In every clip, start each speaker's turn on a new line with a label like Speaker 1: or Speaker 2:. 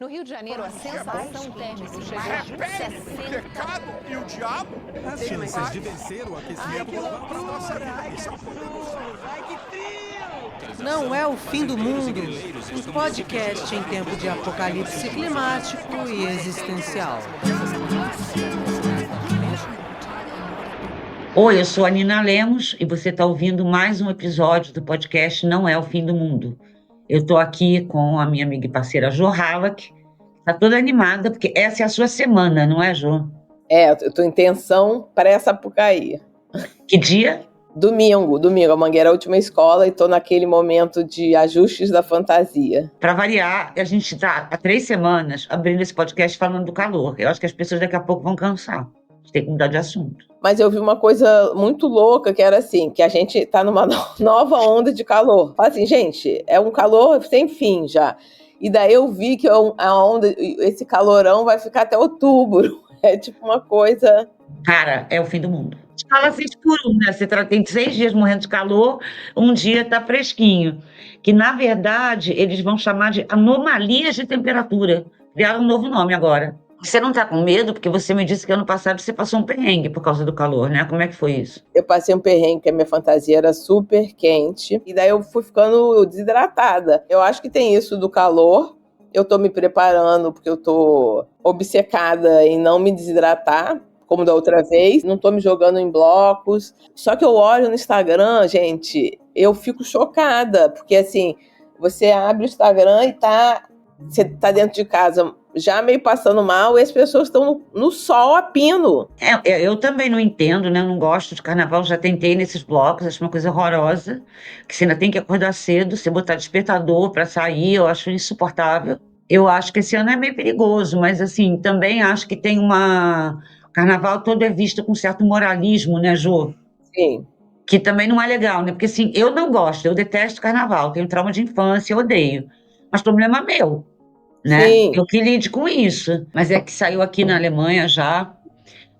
Speaker 1: No Rio de Janeiro, a sensação térmica chegou a
Speaker 2: Repete
Speaker 1: 60.
Speaker 2: o pecado e o diabo.
Speaker 3: As chances de vencer o aquecimento global para nossa vida.
Speaker 4: Não é o fim do mundo. Um podcast em tempo de apocalipse climático e existencial.
Speaker 5: Oi, eu sou a Nina Lemos e você está ouvindo mais um episódio do podcast Não é o Fim do Mundo. Eu estou aqui com a minha amiga e parceira Jo Halak. Está toda animada, porque essa é a sua semana, não é, Jo?
Speaker 6: É, eu tô em tensão para essa Sapucaí.
Speaker 5: Que dia?
Speaker 6: Domingo, a Mangueira é a última escola e tô naquele momento de ajustes da fantasia.
Speaker 5: Para variar, a gente está há 3 semanas abrindo esse podcast falando do calor. Eu acho que as pessoas daqui a pouco vão cansar. A gente tem que mudar de assunto.
Speaker 6: Mas eu vi uma coisa muito louca, que era assim, que a gente tá numa nova onda de calor. Fala assim, gente, é um calor sem fim já. E daí eu vi que a onda, esse calorão vai ficar até outubro. É tipo uma coisa...
Speaker 5: Cara, é o fim do mundo. Fala 6 por 1, né? Você tem 6 dias morrendo de calor, um dia tá fresquinho. Que, na verdade, eles vão chamar de anomalias de temperatura. Criaram um novo nome agora. Você não tá com medo? Porque você me disse que ano passado você passou um perrengue por causa do calor, né? Como é que foi isso?
Speaker 6: Eu passei um perrengue, porque a minha fantasia era super quente. E daí eu fui ficando desidratada. Eu acho que tem isso do calor. Eu tô me preparando, porque eu tô obcecada em não me desidratar, como da outra vez. Não tô me jogando em blocos. Só que eu olho no Instagram, gente, eu fico chocada. Porque, assim, você abre o Instagram e você tá dentro de casa já meio passando mal, e as pessoas estão no sol a pino.
Speaker 5: Eu também não entendo, né? Eu não gosto de carnaval, já tentei nesses blocos, acho uma coisa horrorosa, que você ainda tem que acordar cedo, você botar despertador para sair, eu acho insuportável. Eu acho que esse ano é meio perigoso, mas assim, também acho que tem uma... O carnaval todo é visto com certo moralismo, né, Jô?
Speaker 6: Sim.
Speaker 5: Que também não é legal, né? Porque assim, eu não gosto, eu detesto carnaval, tenho trauma de infância, eu odeio. Mas problema meu, né?
Speaker 6: Sim.
Speaker 5: Eu que lide com isso. Mas é que saiu aqui na Alemanha já,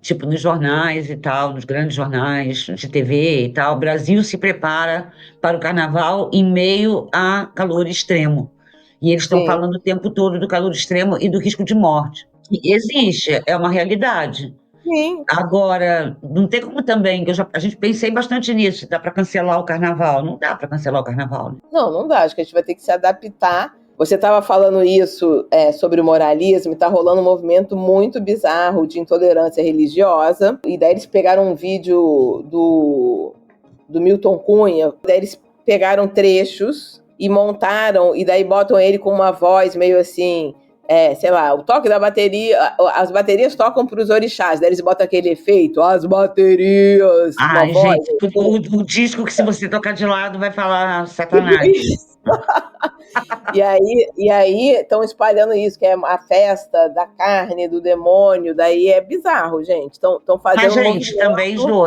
Speaker 5: tipo nos jornais e tal, nos grandes jornais de TV e tal, o Brasil se prepara para o carnaval em meio a calor extremo. E eles estão
Speaker 6: Sim.
Speaker 5: falando o tempo todo do calor extremo e do risco de morte. E existe, é uma realidade.
Speaker 6: Sim.
Speaker 5: Agora, não tem como também, que a gente pensei bastante nisso, dá para cancelar o carnaval. Não dá para cancelar o carnaval, né?
Speaker 6: Não dá. Acho que a gente vai ter que se adaptar. Você estava falando isso sobre o moralismo, e está rolando um movimento muito bizarro de intolerância religiosa. E daí eles pegaram um vídeo do Milton Cunha, daí eles pegaram trechos e montaram, e daí botam ele com uma voz meio assim... sei lá, o toque da bateria, as baterias tocam para os orixás, daí eles botam aquele efeito, as baterias,
Speaker 5: Ai,
Speaker 6: uma voz.
Speaker 5: gente, o disco que se você tocar de lado vai falar Satanás.
Speaker 6: E aí estão espalhando isso, que é a festa da carne, do demônio, daí é bizarro, gente. Estão fazendo
Speaker 5: Mas,
Speaker 6: um
Speaker 5: gente,
Speaker 6: movimento...
Speaker 5: também, Jô,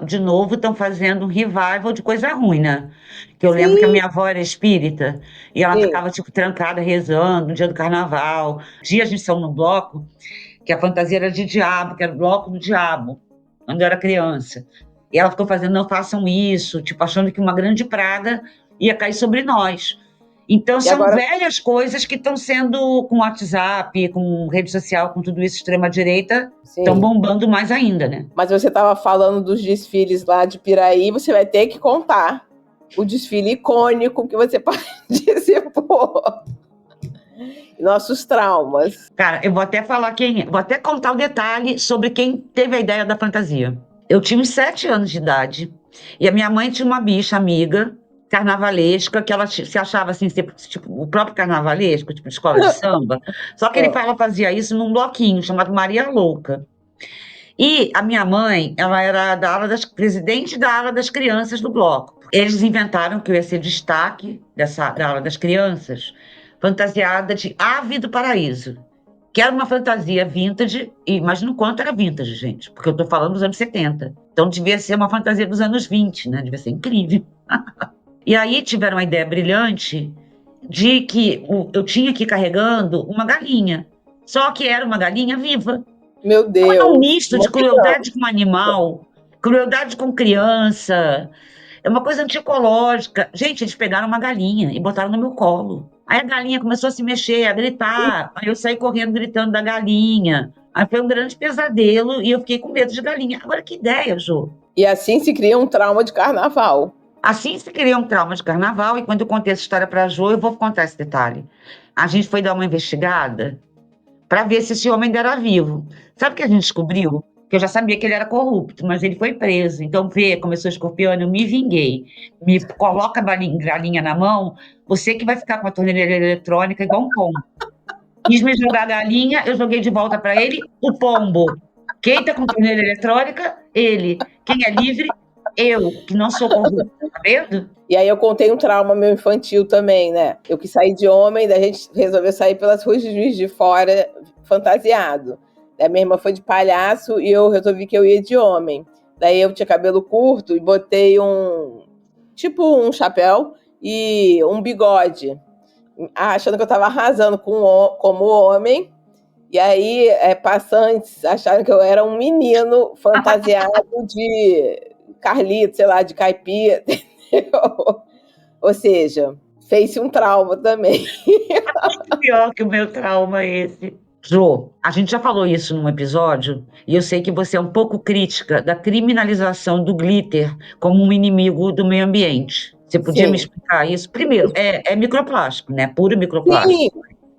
Speaker 5: de novo, estão fazendo um revival de coisa ruim, né? Que eu
Speaker 6: Sim.
Speaker 5: lembro que a minha avó era espírita, e ela
Speaker 6: Sim.
Speaker 5: ficava, tipo, trancada, rezando no dia do carnaval. Dia a gente saiu no bloco, que a fantasia era de diabo, que era o bloco do diabo, quando eu era criança. E ela ficou fazendo, não façam isso, tipo, achando que uma grande praga ia cair sobre nós. Então, são
Speaker 6: agora...
Speaker 5: velhas coisas que estão sendo, com WhatsApp, com rede social, com tudo isso, extrema-direita, estão bombando mais ainda, né?
Speaker 6: Mas você estava falando dos desfiles lá de Piraí, você vai ter que contar o desfile icônico que você participou. Nossos traumas.
Speaker 5: Cara, eu vou até vou até contar o detalhe sobre quem teve a ideia da fantasia. Eu tinha uns 7 anos de idade, e a minha mãe tinha uma bicha amiga, carnavalesca, que ela se achava assim, tipo, o próprio carnavalesco, tipo de escola de samba. Só que ela fazia isso num bloquinho chamado Maria Louca. E a minha mãe, ela era presidente da ala das crianças do bloco. Eles inventaram que eu ia ser destaque da ala das crianças, fantasiada de Ave do Paraíso, que era uma fantasia vintage, e imagina o quanto era vintage, gente, porque eu estou falando dos anos 70. Então devia ser uma fantasia dos anos 20, né? Devia ser incrível. E aí tiveram uma ideia brilhante de que eu tinha que ir carregando uma galinha, só que era uma galinha viva.
Speaker 6: Meu Deus.
Speaker 5: É um misto de crueldade com animal, crueldade com criança, é uma coisa antiecológica. Gente, eles pegaram uma galinha e botaram no meu colo. Aí a galinha começou a se mexer, a gritar. Aí eu saí correndo gritando da galinha. Aí foi um grande pesadelo e eu fiquei com medo de galinha. Agora, que ideia, Jô?
Speaker 6: E assim se cria um trauma de carnaval.
Speaker 5: Assim se cria um trauma de carnaval, e quando eu contei essa história para a Jo, eu vou contar esse detalhe. A gente foi dar uma investigada para ver se esse homem ainda era vivo. Sabe o que a gente descobriu? Que eu já sabia que ele era corrupto, mas ele foi preso. Então, como eu sou escorpiana, eu me vinguei. Me coloca a galinha na mão, você que vai ficar com a torneira eletrônica igual um pombo. Quis me jogar a galinha, eu joguei de volta para ele o pombo. Quem tá com torneira eletrônica? Ele. Quem é livre? Eu, que não sou corrupto, tá vendo?
Speaker 6: E aí eu contei um trauma meu infantil também, né? Eu que saí de homem, daí a gente resolveu sair pelas ruas de Juiz de Fora fantasiado. Daí minha irmã foi de palhaço e eu resolvi que eu ia de homem. Daí eu tinha cabelo curto e botei um chapéu e um bigode, achando que eu tava arrasando como homem. E aí, passantes acharam que eu era um menino fantasiado de Carlito, sei lá, de caipira, entendeu? Ou seja, fez-se um trauma também.
Speaker 5: Pior que o meu trauma é esse. Jô, a gente já falou isso num episódio, e eu sei que você é um pouco crítica da criminalização do glitter como um inimigo do meio ambiente. Você podia
Speaker 6: Sim.
Speaker 5: me explicar isso? Primeiro, é microplástico, né? Puro microplástico.
Speaker 6: Sim.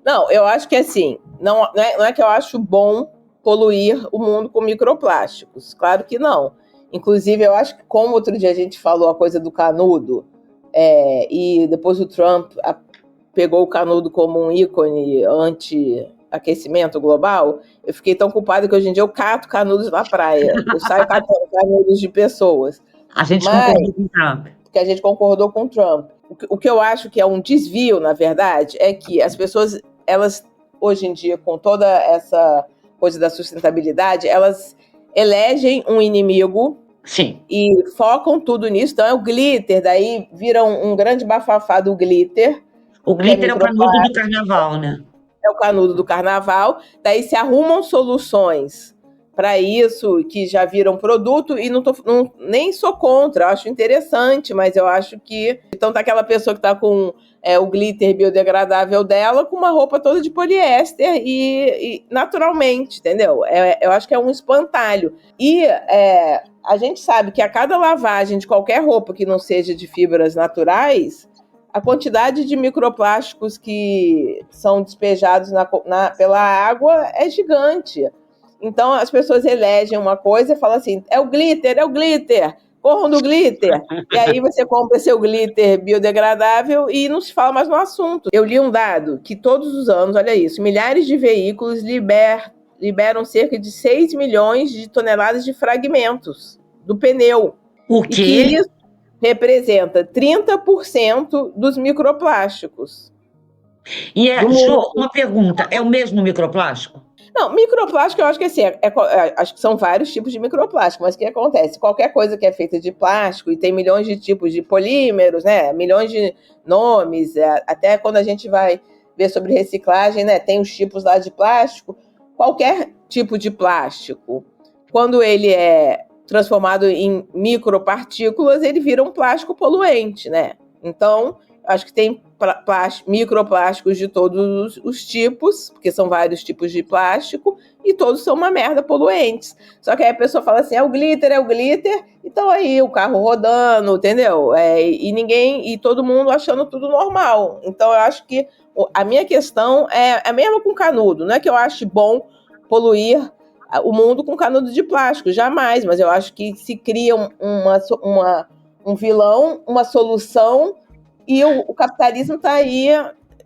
Speaker 6: Não, eu acho que assim, não é que eu acho bom poluir o mundo com microplásticos. Claro que não. Inclusive, eu acho que como outro dia a gente falou a coisa do canudo, e depois o Trump pegou o canudo como um ícone anti-aquecimento global, eu fiquei tão culpada que hoje em dia eu cato canudos na praia. Eu saio catando canudos de pessoas.
Speaker 5: A gente concordou com o Trump.
Speaker 6: Porque a gente concordou com o Trump. O que eu acho que é um desvio, na verdade, é que as pessoas, elas, hoje em dia, com toda essa coisa da sustentabilidade, elas elegem um inimigo.
Speaker 5: Sim.
Speaker 6: E focam tudo nisso. Então é o glitter, daí vira um grande bafafá do glitter.
Speaker 5: O glitter é o canudo do carnaval, né?
Speaker 6: É o canudo do carnaval. Daí se arrumam soluções para isso, que já viram produto, e nem sou contra, eu acho interessante, mas eu acho que... Então tá aquela pessoa que tá com o glitter biodegradável dela com uma roupa toda de poliéster e naturalmente, entendeu? Eu acho que é um espantalho. E a gente sabe que a cada lavagem de qualquer roupa que não seja de fibras naturais, a quantidade de microplásticos que são despejados pela água é gigante. Então, as pessoas elegem uma coisa e falam assim, é o glitter, corram do glitter. E aí você compra seu glitter biodegradável e não se fala mais no assunto. Eu li um dado que todos os anos, olha isso, milhares de veículos liberam cerca de 6 milhões de toneladas de fragmentos do pneu.
Speaker 5: O quê?
Speaker 6: E que isso representa 30% dos microplásticos.
Speaker 5: E uma pergunta, é o mesmo microplástico?
Speaker 6: Não, microplástico eu acho que assim, acho que são vários tipos de microplástico, mas o que acontece? Qualquer coisa que é feita de plástico, e tem milhões de tipos de polímeros, né? Milhões de nomes, até quando a gente vai ver sobre reciclagem, né? Tem os tipos lá de plástico. Qualquer tipo de plástico, quando ele é transformado em micropartículas, ele vira um plástico poluente, né? Então, acho que tem microplásticos de todos os tipos, porque são vários tipos de plástico, e todos são uma merda poluentes. Só que aí a pessoa fala assim, é o glitter, então aí o carro rodando, entendeu? E todo mundo achando tudo normal. Então eu acho que a minha questão é mesmo com canudo, não é que eu ache bom poluir o mundo com canudo de plástico, jamais, mas eu acho que se cria um vilão, uma solução, e o capitalismo está aí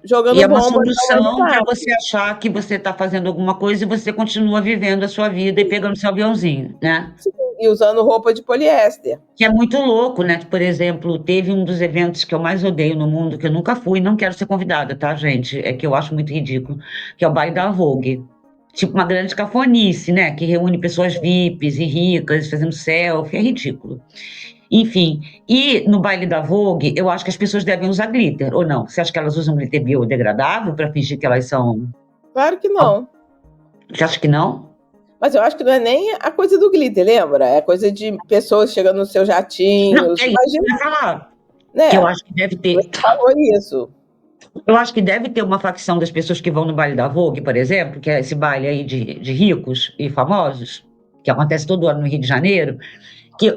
Speaker 6: jogando bomba.
Speaker 5: E é uma solução para você achar que você está fazendo alguma coisa e você continua vivendo a sua vida e pegando seu aviãozinho, né?
Speaker 6: Sim, e usando roupa de poliéster.
Speaker 5: Que é muito louco, né? Por exemplo, teve um dos eventos que eu mais odeio no mundo, que eu nunca fui, não quero ser convidada, tá, gente? É que eu acho muito ridículo, que é o baile da Vogue. Tipo uma grande cafonice, né? Que reúne pessoas VIPs e ricas fazendo selfie, é ridículo. Enfim, e no baile da Vogue, eu acho que as pessoas devem usar glitter, ou não? Você acha que elas usam glitter biodegradável para fingir que elas são...
Speaker 6: Claro que não.
Speaker 5: Você acha que não?
Speaker 6: Mas eu acho que não é nem a coisa do glitter, lembra? É coisa de pessoas chegando nos seus jatinhos.
Speaker 5: Não, é isso que eu ia falar.
Speaker 6: Né?
Speaker 5: Que eu acho que deve ter.
Speaker 6: Você falou isso.
Speaker 5: Eu acho que deve ter uma facção das pessoas que vão no baile da Vogue, por exemplo, que é esse baile aí de ricos e famosos, que acontece todo ano no Rio de Janeiro,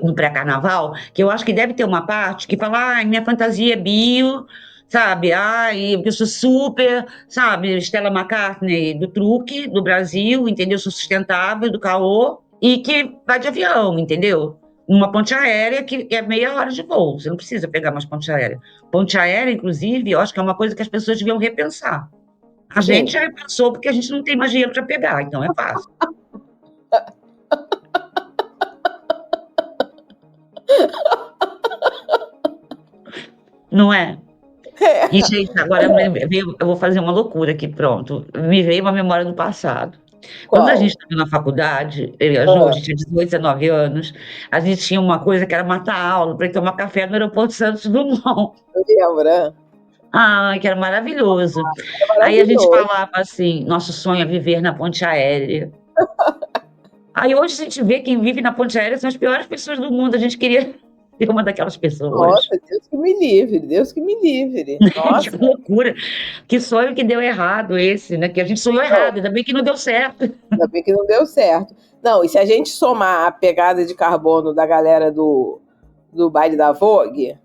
Speaker 5: no pré-carnaval, que eu acho que deve ter uma parte que fala, minha fantasia é bio, sabe? Eu sou super, sabe, Stella McCartney do truque, do Brasil, entendeu? Sou sustentável, do caô, e que vai de avião, entendeu? Numa ponte aérea que é meia hora de voo, você não precisa pegar mais ponte aérea. Ponte aérea, inclusive, eu acho que é uma coisa que as pessoas deviam repensar. A gente já repensou porque a gente não tem mais dinheiro para pegar, então é fácil. Não é? E, gente, agora eu vou fazer uma loucura aqui, pronto. Me veio uma memória do passado. Quando a gente estava na faculdade, eu e a Ju, a gente tinha 18, 19 anos, a gente tinha uma coisa que era matar aula para ir tomar café no aeroporto Santos Dumont.
Speaker 6: Lembra?
Speaker 5: Que era maravilhoso. Aí a gente falava assim, nosso sonho é viver na ponte aérea. Aí hoje a gente vê quem vive na ponte aérea são as piores pessoas do mundo. A gente queria ser uma daquelas pessoas.
Speaker 6: Nossa, Deus que me livre, Deus que me livre. Nossa.
Speaker 5: Que loucura. Que sonho que deu errado esse, né? Que a gente sonhou errado, ainda bem que não deu certo.
Speaker 6: Ainda bem que não deu certo. Não, e se a gente somar a pegada de carbono da galera do baile da Vogue...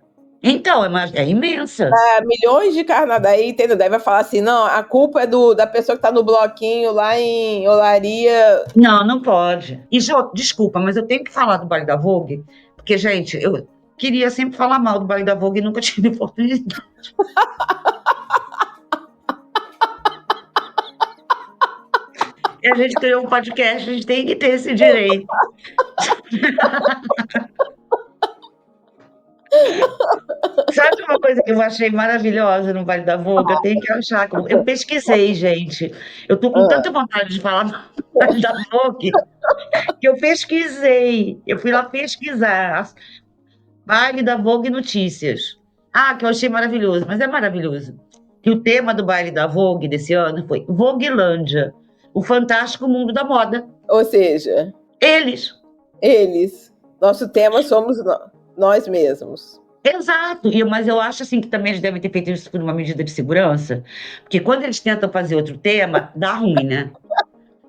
Speaker 5: Então, é imensa.
Speaker 6: Milhões de daí, entendeu? Daí vai falar assim, não, a culpa é da pessoa que tá no bloquinho lá em Olaria.
Speaker 5: Não pode. E, Jô, desculpa, mas eu tenho que falar do baile da Vogue, porque, gente, eu queria sempre falar mal do baile da Vogue e nunca tive oportunidade. E a gente criou um podcast, a gente tem que ter esse direito. Sabe uma coisa que eu achei maravilhosa no Baile da Vogue? Eu tenho que achar. Eu pesquisei, gente. Eu tô com tanta vontade de falar do Baile da Vogue que eu pesquisei. Eu fui lá pesquisar. Baile da Vogue Notícias. Que eu achei maravilhoso, mas é maravilhoso. Que o tema do Baile da Vogue desse ano foi Voguelândia, o fantástico mundo da moda.
Speaker 6: Ou seja...
Speaker 5: Eles.
Speaker 6: Nosso tema somos nós mesmos.
Speaker 5: Exato, mas eu acho assim que também eles devem ter feito isso por uma medida de segurança, porque quando eles tentam fazer outro tema, dá ruim, né?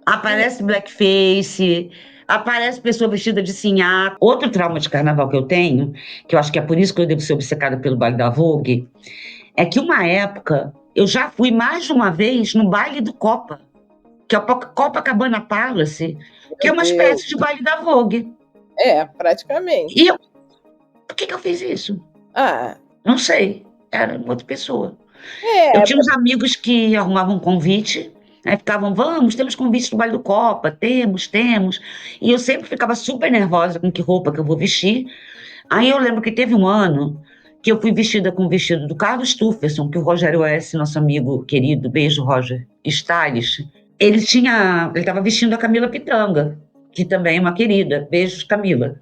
Speaker 5: Aparece blackface, aparece pessoa vestida de sinhá. Outro trauma de carnaval que eu tenho, que eu acho que é por isso que eu devo ser obcecada pelo baile da Vogue, é que uma época eu já fui mais de uma vez no baile do Copa, que é o Copacabana Palace, que é uma espécie de baile da Vogue.
Speaker 6: Praticamente.
Speaker 5: E por que eu fiz isso? Não sei. Era uma outra pessoa. Eu tinha uns amigos que arrumavam um convite, aí ficavam, temos convite do baile do Copa, temos. E eu sempre ficava super nervosa com que roupa que eu vou vestir. Aí eu lembro que teve um ano que eu fui vestida com o vestido do Carlos Tufferson, que o Rogério S., nosso amigo querido, beijo, Roger, Stylish, ele estava vestindo a Camila Pitanga, que também é uma querida. Beijos, Camila.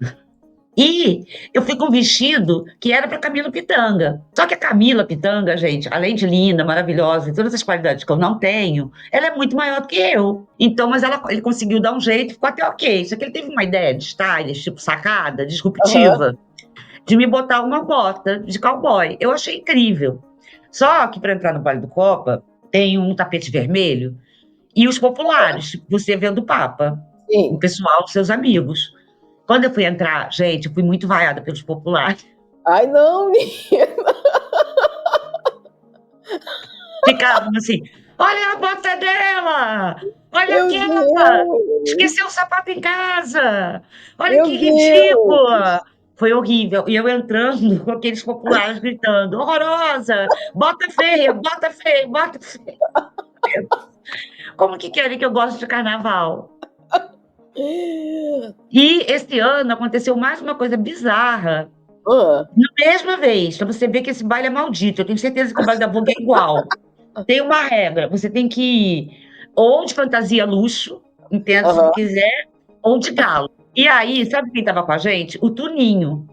Speaker 5: E eu fui com um vestido que era para Camila Pitanga. Só que a Camila Pitanga, gente, além de linda, maravilhosa e todas as qualidades que eu não tenho, ela é muito maior do que eu. Então, mas ele conseguiu dar um jeito, ficou até ok. Só que ele teve uma ideia de stylish, tipo sacada, disruptiva, de me botar uma bota de cowboy. Eu achei incrível. Só que para entrar no baile do Copa, tem um tapete vermelho e os populares, você vendo o Papa.
Speaker 6: Sim.
Speaker 5: O pessoal, seus amigos. Quando eu fui entrar, gente, eu fui muito vaiada pelos populares.
Speaker 6: Ai, não, menina.
Speaker 5: Ficavam assim, olha a bota dela! Olha aquela! Esqueceu o sapato em casa! Olha que ridícula! Foi horrível. E eu entrando com aqueles populares gritando, horrorosa! Bota feia, bota feia, bota feia! Como que querem que eu goste de carnaval? E esse ano aconteceu mais uma coisa bizarra. Na mesma vez, pra você ver que esse baile é maldito. Eu tenho certeza que o baile da Vogue é igual. Tem uma regra, você tem que ir ou de fantasia luxo, entenda se quiser, ou de galo. E aí, sabe quem tava com a gente? O Tuninho.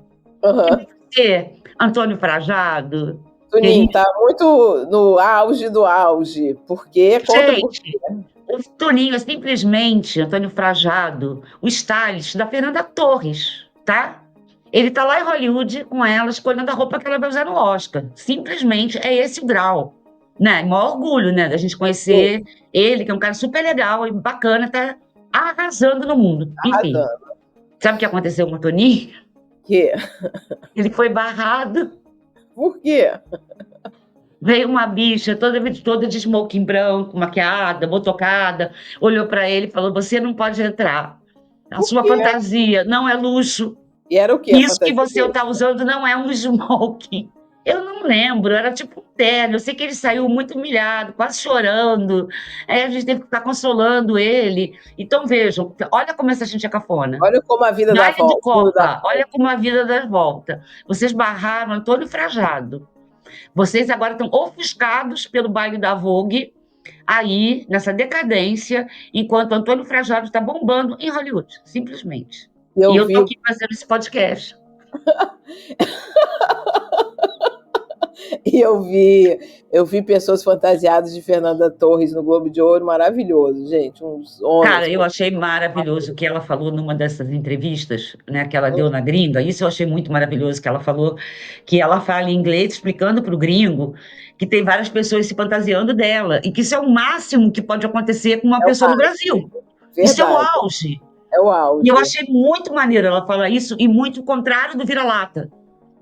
Speaker 5: E você, Antônio Frajado.
Speaker 6: Tuninho tá muito no auge do auge. Porque
Speaker 5: gente, o Toninho é simplesmente Antônio Frajado, o stylist da Fernanda Torres, tá? Ele tá lá em Hollywood com ela, escolhendo a roupa que ela vai usar no Oscar. Simplesmente é esse o grau. né? Maior orgulho, né? Da gente conhecer ele, que é um cara super legal e bacana, tá arrasando no mundo. Enfim,
Speaker 6: Arrasando.
Speaker 5: sabe o que aconteceu com o Toninho?
Speaker 6: Que?
Speaker 5: Ele foi barrado.
Speaker 6: Por quê?
Speaker 5: Veio uma bicha toda de smoking branco, maquiada, botocada, olhou pra ele e falou: "Você não pode entrar. A
Speaker 6: Por
Speaker 5: sua
Speaker 6: quê?
Speaker 5: fantasia não é luxo.
Speaker 6: E era o quê? A
Speaker 5: Isso que
Speaker 6: fantasia
Speaker 5: você
Speaker 6: dele?
Speaker 5: está usando não é um smoking." Eu não lembro, era tipo um terno. Eu sei que ele saiu muito humilhado, quase chorando. Aí a gente teve que ficar consolando ele. Então vejam, olha como essa gente é cafona.
Speaker 6: Olha como a vida dá
Speaker 5: Baile de
Speaker 6: volta. O mundo dá
Speaker 5: Copa, olha como a vida dá volta. Vocês barraram Antônio Frajado. Vocês agora estão ofuscados pelo baile da Vogue, aí, nessa decadência, enquanto Antônio Frajado está bombando em Hollywood, simplesmente.
Speaker 6: E
Speaker 5: E eu
Speaker 6: vi,
Speaker 5: estou aqui fazendo esse podcast.
Speaker 6: eu vi pessoas fantasiadas de Fernanda Torres no Globo de Ouro, maravilhoso, gente. Uns homens.
Speaker 5: Cara, eu achei maravilhoso o que ela falou numa dessas entrevistas, né, que ela deu na gringa. Isso eu achei muito maravilhoso, que ela falou que ela fala inglês explicando para o gringo que tem várias pessoas se fantasiando dela e que isso é o máximo que pode acontecer com uma pessoa no Brasil. Isso é o
Speaker 6: Verdade.
Speaker 5: auge.
Speaker 6: É o auge.
Speaker 5: E eu achei muito maneiro ela falar isso e muito contrário do vira-lata,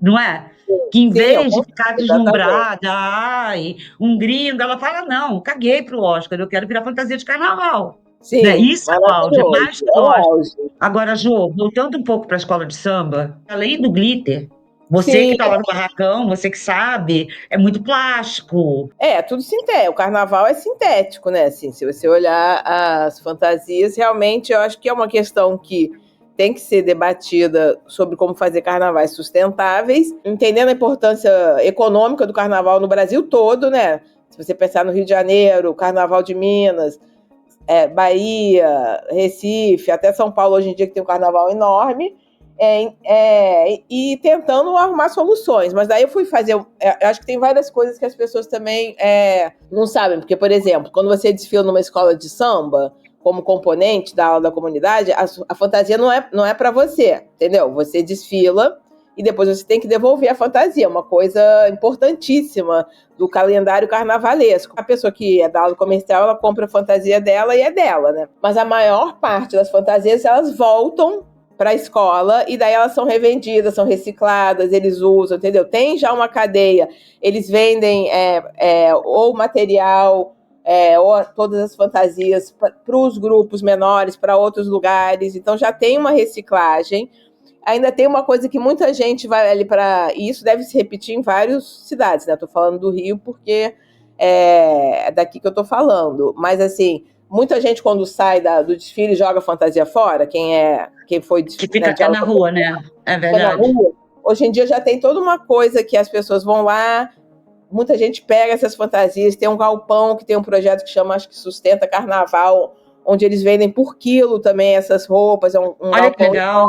Speaker 5: não é? Que em vez de ficar deslumbrada, ai, um gringo, ela fala: "Não, caguei pro Oscar, eu quero virar fantasia de carnaval."
Speaker 6: Sim,
Speaker 5: Né? Isso é o auge, é
Speaker 6: maravilhoso.
Speaker 5: mais que
Speaker 6: É
Speaker 5: o
Speaker 6: o
Speaker 5: Oscar.
Speaker 6: auge.
Speaker 5: Agora, Jô, voltando um pouco para a escola de samba, além do glitter, você
Speaker 6: Sim.
Speaker 5: que está lá no barracão, você que sabe, é muito plástico.
Speaker 6: É, tudo sintético. O carnaval é sintético, né? Assim, se você olhar as fantasias, realmente eu acho que é uma questão que tem que ser debatida sobre como fazer carnavais sustentáveis, entendendo a importância econômica do carnaval no Brasil todo, né? Se você pensar no Rio de Janeiro, Carnaval de Minas, Bahia, Recife, até São Paulo hoje em dia que tem um carnaval enorme, e tentando arrumar soluções. Mas daí eu fui fazer... Eu acho que tem várias coisas que as pessoas também não sabem. Porque, por exemplo, quando você desfila numa escola de samba, como componente da aula da comunidade, a fantasia não é para você, entendeu? Você desfila e depois você tem que devolver a fantasia. Uma coisa importantíssima do calendário carnavalesco. A pessoa que é da aula comercial, ela compra a fantasia dela e é dela, né? Mas a maior parte das fantasias, elas voltam para a escola e daí elas são revendidas, são recicladas, eles usam, entendeu? Tem já uma cadeia, eles vendem ou material, ou todas as fantasias para os grupos menores, para outros lugares, então já tem uma reciclagem. Ainda tem uma coisa que muita gente vai ali para... E isso deve se repetir em várias cidades, né? Estou falando do Rio porque é daqui que eu estou falando. Mas, assim, muita gente quando sai do desfile joga fantasia fora, quem foi...
Speaker 5: Que fica até na rua, né? É verdade.
Speaker 6: Hoje em dia já tem toda uma coisa que as pessoas vão lá, muita gente pega essas fantasias, tem um galpão que tem um projeto que chama, acho que Sustenta Carnaval, onde eles vendem por quilo também essas roupas.
Speaker 5: Olha que legal.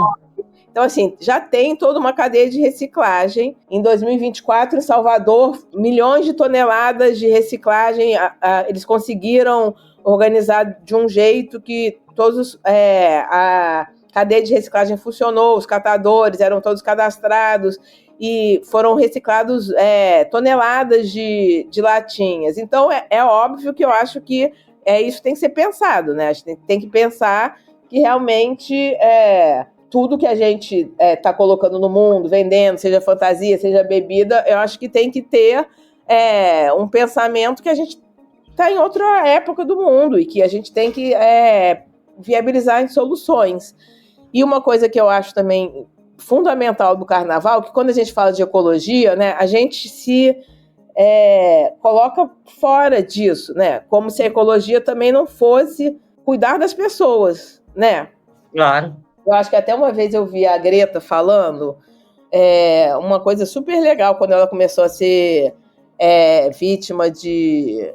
Speaker 6: Então, assim, já tem toda uma cadeia de reciclagem. Em 2024, em Salvador, milhões de toneladas de reciclagem. Eles conseguiram organizar de um jeito que a cadeia de reciclagem funcionou, os catadores eram todos cadastrados e foram reciclados toneladas de latinhas. Então, é óbvio que eu acho que isso tem que ser pensado, né? A gente tem que pensar que realmente... tudo que a gente está colocando no mundo, vendendo, seja fantasia, seja bebida, eu acho que tem que ter um pensamento que a gente está em outra época do mundo e que a gente tem que viabilizar em soluções. E uma coisa que eu acho também fundamental do carnaval, que quando a gente fala de ecologia, né, a gente se coloca fora disso, né? Como se a ecologia também não fosse cuidar das pessoas, né?
Speaker 5: Claro.
Speaker 6: Eu acho que até uma vez eu vi a Greta falando uma coisa super legal quando ela começou a ser vítima de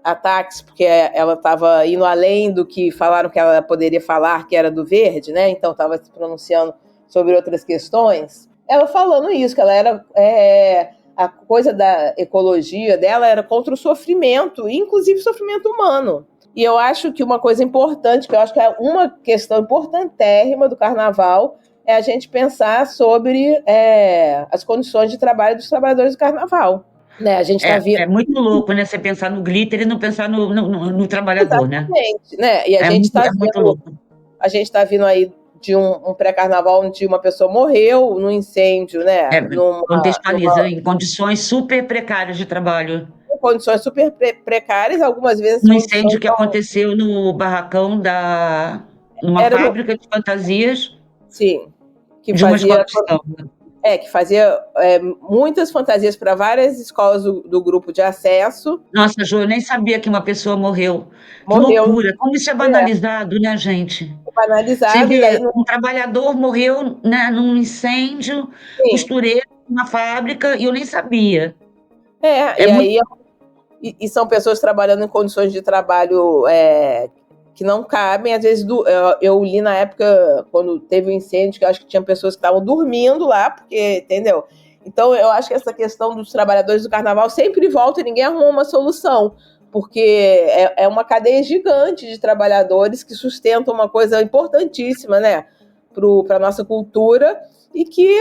Speaker 6: ataques, porque ela estava indo além do que falaram que ela poderia falar, que era do verde, né? Então estava se pronunciando sobre outras questões. Ela falando isso, que ela era... a coisa da ecologia dela era contra o sofrimento, inclusive sofrimento humano. E eu acho que uma coisa importante, que eu acho que é uma questão importantérrima do carnaval, é a gente pensar sobre as condições de trabalho dos trabalhadores do carnaval. Né, a gente está vendo.
Speaker 5: É muito louco, né? Você pensar no glitter e não pensar no trabalhador, né?
Speaker 6: Exatamente, né? E a gente está
Speaker 5: muito louco.
Speaker 6: A gente está vindo aí de um pré-carnaval onde uma pessoa morreu num incêndio, né?
Speaker 5: Contextualiza em condições super precárias de trabalho.
Speaker 6: Em condições super precárias, algumas vezes.
Speaker 5: Um incêndio que aconteceu no barracão numa fábrica de fantasias.
Speaker 6: Sim. Que
Speaker 5: de uma escola de samba.
Speaker 6: Que fazia muitas fantasias para várias escolas do grupo de acesso.
Speaker 5: Nossa, Jô, eu nem sabia que uma pessoa morreu. Que
Speaker 6: Morreu.
Speaker 5: loucura. Como isso é banalizado, né, gente?
Speaker 6: Banalizado.
Speaker 5: Você vê, um trabalhador morreu, né, num incêndio, costureiro, numa fábrica, e eu nem sabia.
Speaker 6: E são pessoas trabalhando em condições de trabalho que não cabem. Às vezes, eu li na época, quando teve o incêndio, que eu acho que tinha pessoas que estavam dormindo lá, porque, entendeu? Então, eu acho que essa questão dos trabalhadores do carnaval sempre volta e ninguém arruma uma solução, porque é uma cadeia gigante de trabalhadores que sustentam uma coisa importantíssima, né, para a nossa cultura, e que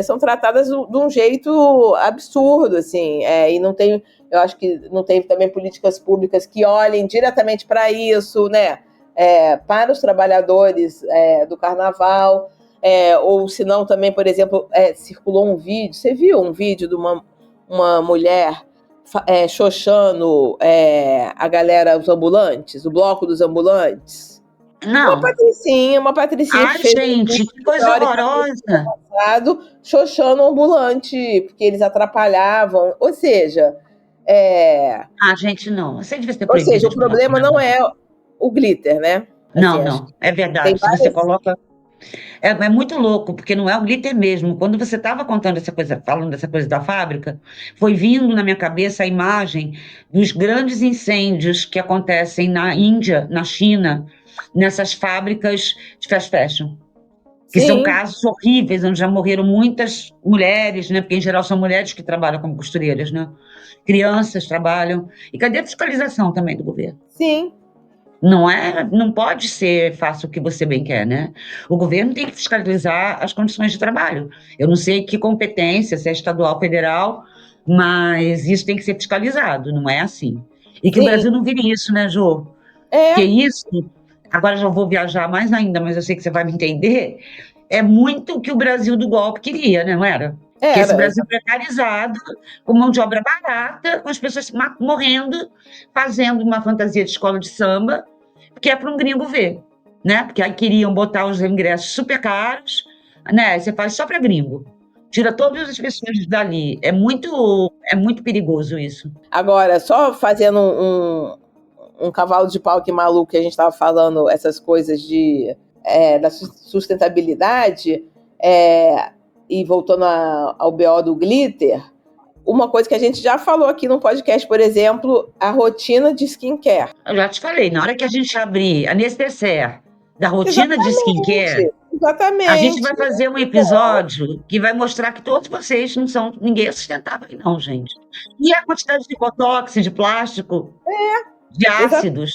Speaker 6: são tratadas de um jeito absurdo, assim, e não tem... Eu acho que não tem também políticas públicas que olhem diretamente para isso, né? Para os trabalhadores do carnaval, ou se não também, por exemplo, circulou um vídeo, você viu um vídeo de uma mulher xoxando a galera, os ambulantes, o bloco dos ambulantes?
Speaker 5: Não.
Speaker 6: Uma patricinha
Speaker 5: Ai, gente, que coisa horrorosa.
Speaker 6: Xoxando o ambulante, porque eles atrapalhavam, ou seja...
Speaker 5: gente, não. Você devia ser
Speaker 6: Ou seja, o problema não é o glitter, né?
Speaker 5: Assim, não. É verdade. Se você coloca... É muito louco, porque não é o glitter mesmo. Quando você estava contando essa coisa, falando dessa coisa da fábrica, foi vindo na minha cabeça a imagem dos grandes incêndios que acontecem na Índia, na China, nessas fábricas de fast fashion. Que são casos horríveis, onde já morreram muitas mulheres, né? Porque, em geral, são mulheres que trabalham como costureiras, né? Crianças trabalham. E cadê a fiscalização também do governo?
Speaker 6: Sim.
Speaker 5: Não pode ser faça o que você bem quer, né? O governo tem que fiscalizar as condições de trabalho. Eu não sei que competência, se é estadual, federal, mas isso tem que ser fiscalizado, não é assim. E que o Brasil não vire isso, né, Jô? Porque isso... Agora já vou viajar mais ainda, mas eu sei que você vai me entender. É muito o que o Brasil do golpe queria, né, não era? Que esse Brasil precarizado, com mão de obra barata, com as pessoas morrendo, fazendo uma fantasia de escola de samba, que é para um gringo ver, né? Porque aí queriam botar os ingressos super caros, né? Você faz só para gringo. Tira todas as pessoas dali. É muito perigoso isso.
Speaker 6: Agora, só fazendo um cavalo de pau que maluco, que a gente estava falando, essas coisas da sustentabilidade, e voltando ao BO do glitter, uma coisa que a gente já falou aqui no podcast, por exemplo, a rotina de skincare.
Speaker 5: Eu já te falei, na hora que a gente abrir a necessaire da rotina de skincare, a gente vai fazer um episódio que vai mostrar que todos vocês ninguém é sustentável, não, gente. E a quantidade de botox, de plástico, de ácidos.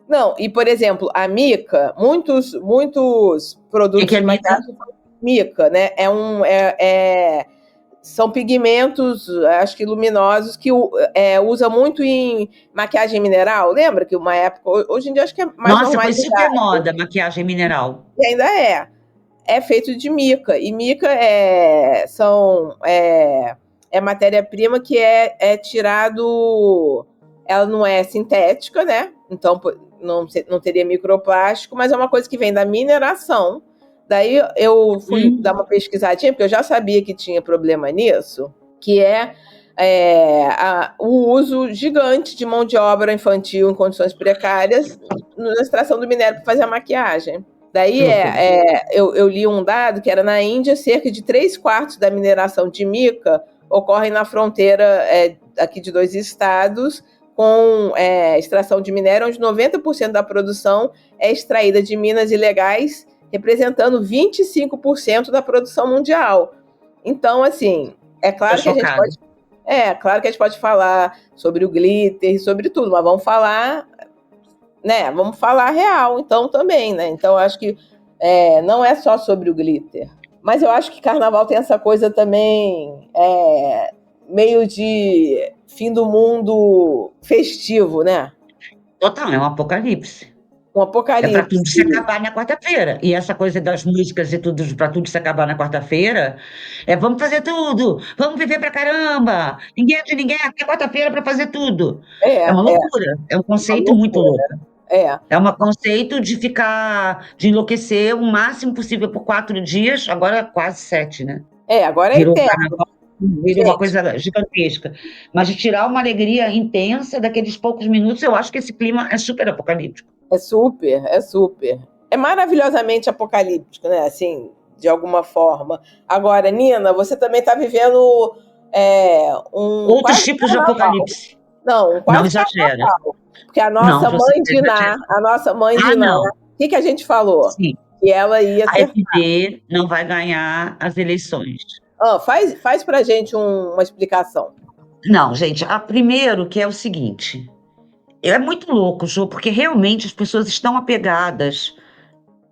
Speaker 6: Não, e por exemplo, a mica, muitos produtos
Speaker 5: que é mica?
Speaker 6: Mica, né? São pigmentos, acho que luminosos, que usa muito em maquiagem mineral. Lembra que uma época, hoje em dia acho que é mais
Speaker 5: Nossa, foi super moda maquiagem mineral.
Speaker 6: E ainda é feito de mica. E mica é matéria-prima que é tirado... Ela não é sintética, né? Então não teria microplástico, mas é uma coisa que vem da mineração. Daí eu fui dar uma pesquisadinha, porque eu já sabia que tinha problema nisso, que o uso gigante de mão de obra infantil em condições precárias na extração do minério para fazer a maquiagem. Daí eu li um dado que era na Índia, cerca de 3/4 da mineração de mica ocorre na fronteira aqui de 2 estados, com extração de minério, onde 90% da produção é extraída de minas ilegais, representando 25% da produção mundial. Então, assim, claro que a gente pode falar sobre o glitter, sobre tudo, mas vamos falar, né? Vamos falar real, então, também, né? Então, acho que não é só sobre o glitter. Mas eu acho que carnaval tem essa coisa também meio de fim do mundo festivo, né?
Speaker 5: Total, é um apocalipse.
Speaker 6: Um
Speaker 5: É para tudo se
Speaker 6: apocalipse.
Speaker 5: acabar na quarta-feira. E essa coisa das músicas e tudo, para tudo se acabar na quarta-feira, vamos fazer tudo, vamos viver pra caramba, ninguém é de ninguém, até quarta-feira para fazer tudo.
Speaker 6: É,
Speaker 5: É uma loucura, é um conceito muito louco.
Speaker 6: é.
Speaker 5: É um conceito de enlouquecer o máximo possível por 4 dias, agora quase 7, né?
Speaker 6: Agora é
Speaker 5: Virou
Speaker 6: eterno.
Speaker 5: carnaval, virou uma coisa gigantesca. Mas de tirar uma alegria intensa daqueles poucos minutos, eu acho que esse clima é super apocalíptico.
Speaker 6: É super. É maravilhosamente apocalíptico, né? Assim, de alguma forma. Agora, Nina, você também está vivendo
Speaker 5: Outros
Speaker 6: quase
Speaker 5: tipos de
Speaker 6: carnaval.
Speaker 5: apocalipse.
Speaker 6: Não,
Speaker 5: Não
Speaker 6: quase
Speaker 5: exagera.
Speaker 6: carnaval. Porque a nossa mãe Diná,
Speaker 5: não.
Speaker 6: o que a gente falou?
Speaker 5: Sim.
Speaker 6: Que ela ia
Speaker 5: A
Speaker 6: ser.
Speaker 5: AfD não vai ganhar as eleições.
Speaker 6: Faz pra gente uma explicação.
Speaker 5: Não, gente, primeiro que é o seguinte, é muito louco, Jô, porque realmente as pessoas estão apegadas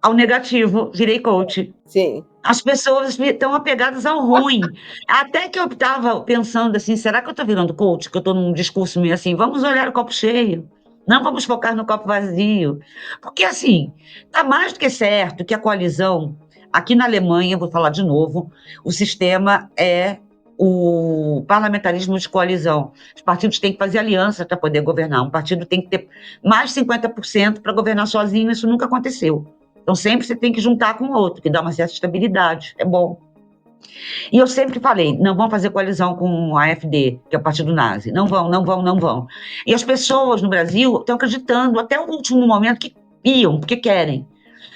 Speaker 5: ao negativo, virei coach.
Speaker 6: Sim.
Speaker 5: As pessoas estão apegadas ao ruim. Até que eu estava pensando assim, será que eu estou virando coach? Que eu estou num discurso meio assim, vamos olhar o copo cheio, não vamos focar no copo vazio. Porque assim, está mais do que certo que a coalizão, aqui na Alemanha, vou falar de novo, o sistema é o parlamentarismo de coalizão. Os partidos têm que fazer aliança para poder governar. Um partido tem que ter mais de 50% para governar sozinho, isso nunca aconteceu. Então, sempre você tem que juntar com o outro, que dá uma certa estabilidade, é bom. E eu sempre falei, não vão fazer coalizão com a AfD, que é o partido nazi. Não vão. E as pessoas no Brasil estão acreditando até o último momento que iam, porque querem.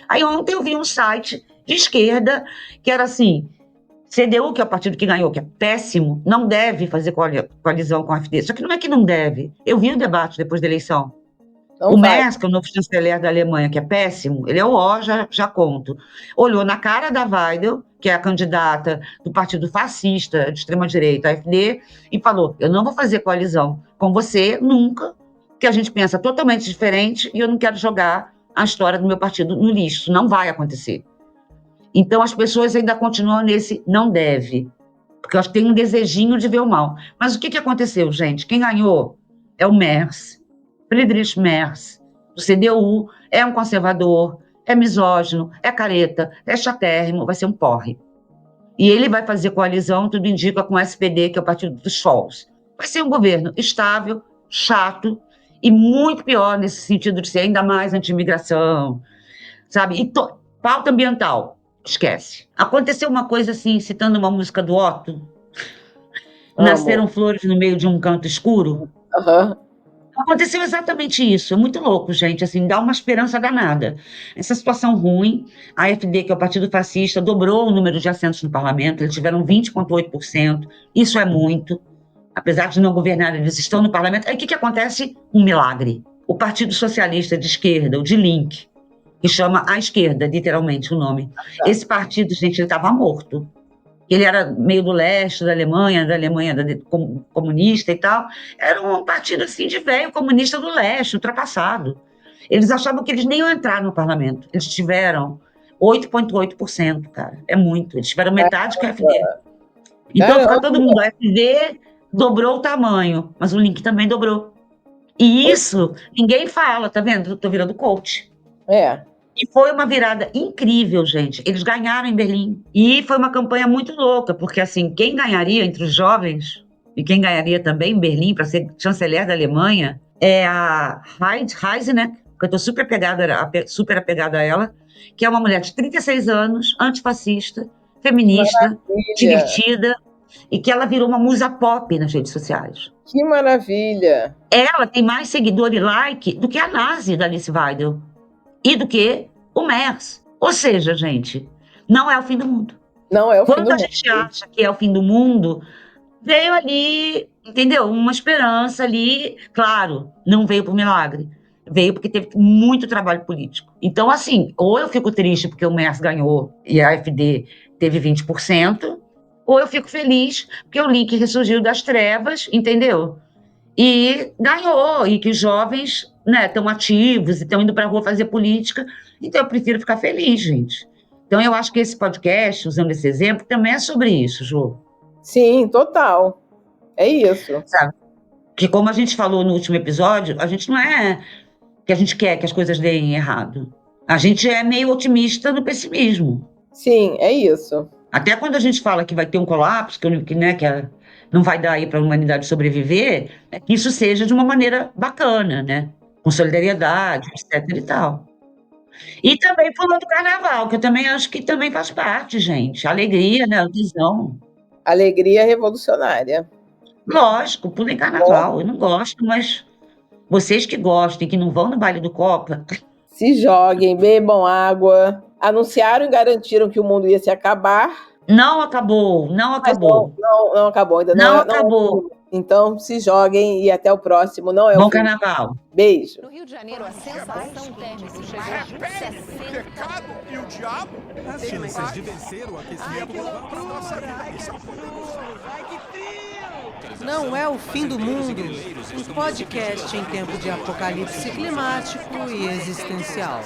Speaker 5: Aí ontem eu vi um site de esquerda que era assim, CDU, que é o partido que ganhou, que é péssimo, não deve fazer coalizão com a AfD. Só que não é que não deve. Eu vi o debate depois da eleição. O Merz, que é o novo chanceler da Alemanha, que é péssimo, ele é o já conto. Olhou na cara da Weidel, que é a candidata do partido fascista de extrema-direita, AfD, e falou, eu não vou fazer coalizão com você nunca, porque a gente pensa totalmente diferente e eu não quero jogar a história do meu partido no lixo. Isso não vai acontecer. Então as pessoas ainda continuam nesse não deve, porque elas têm um desejinho de ver o mal. Mas o que aconteceu, gente? Quem ganhou é o Merz, Friedrich Merz, do CDU, é um conservador, é misógino, é careta, é chatérrimo, vai ser um porre. E ele vai fazer coalizão, tudo indica, com o SPD, que é o partido dos Scholz. Vai ser um governo estável, chato e muito pior nesse sentido de ser ainda mais anti-imigração, sabe? E pauta ambiental, esquece. Aconteceu uma coisa assim, citando uma música do Otto, nasceram flores no meio de um canto escuro. Aconteceu exatamente isso, é muito louco, gente, assim, dá uma esperança danada. Essa situação ruim, a AfD, que é o partido fascista, dobrou o número de assentos no parlamento, eles tiveram 20,8%, isso é muito, apesar de não governar, eles estão no parlamento. Aí o que acontece? Um milagre. O Partido Socialista de Esquerda, o Die Linke, que chama a esquerda, literalmente o nome, esse partido, gente, ele estava morto. Ele era meio do leste da Alemanha comunista e tal, era um partido assim de velho comunista do leste, ultrapassado. Eles achavam que eles nem iam entrar no parlamento. Eles tiveram 8,8%, cara. É muito. Eles tiveram metade que a AfD. Então, para todo mundo, a AfD dobrou o tamanho, mas o Link também dobrou. E isso, ninguém fala, tá vendo? Tô virando coach. E foi uma virada incrível, gente. Eles ganharam em Berlim. E foi uma campanha muito louca, porque assim, quem ganharia entre os jovens, e quem ganharia também em Berlim para ser chanceler da Alemanha, é a Heise, né? Que eu tô super apegada a ela, que é uma mulher de 36 anos, antifascista, feminista, divertida, e que ela virou uma musa pop nas redes sociais.
Speaker 6: Que maravilha!
Speaker 5: Ela tem mais seguidor e like do que a nazi da Alice Weidel. E do que o Merz. Ou seja, gente, não é o fim do mundo.
Speaker 6: Não é o fim do mundo.
Speaker 5: Quando a gente acha que é o fim do mundo, veio ali, entendeu? Uma esperança ali. Claro, não veio por milagre. Veio porque teve muito trabalho político. Então, assim, ou eu fico triste porque o Merz ganhou e a AfD teve 20%, ou eu fico feliz porque o Link ressurgiu das trevas, entendeu? E ganhou, e que os jovens estão ativos e estão indo para a rua fazer política. Então eu prefiro ficar feliz, gente. Então eu acho que esse podcast, usando esse exemplo, também é sobre isso, Jô.
Speaker 6: Sim, total. É isso.
Speaker 5: sabe? Que como a gente falou no último episódio, a gente não é que a gente quer que as coisas deem errado. A gente é meio otimista no pessimismo.
Speaker 6: Sim, é isso.
Speaker 5: Até quando a gente fala que vai ter um colapso, não vai dar aí para a humanidade sobreviver, é que isso seja de uma maneira bacana, né? Com solidariedade, etc e tal. E também falando do carnaval, que eu também acho que também faz parte, gente. A alegria, né? A visão.
Speaker 6: Alegria revolucionária.
Speaker 5: Lógico, pulem carnaval. Eu não gosto, mas vocês que gostam e que não vão no baile do Copa,
Speaker 6: Se joguem, bebam água. Anunciaram e garantiram que o mundo ia se acabar.
Speaker 5: não acabou, não
Speaker 6: Mas
Speaker 5: acabou.
Speaker 6: não acabou ainda.
Speaker 5: Não acabou.
Speaker 6: Então se joguem e até o próximo. Não é
Speaker 5: Bom
Speaker 6: o fim.
Speaker 5: carnaval.
Speaker 6: Beijo.
Speaker 1: No Rio de Janeiro, a sensação térmica chegou a
Speaker 2: Repete, o
Speaker 1: 60.
Speaker 2: pecado e o diabo?
Speaker 3: As chances de vencer o aquecimento global para a nossa vida são
Speaker 4: Não é o fim do mundo. Um podcast em tempo de apocalipse climático e existencial.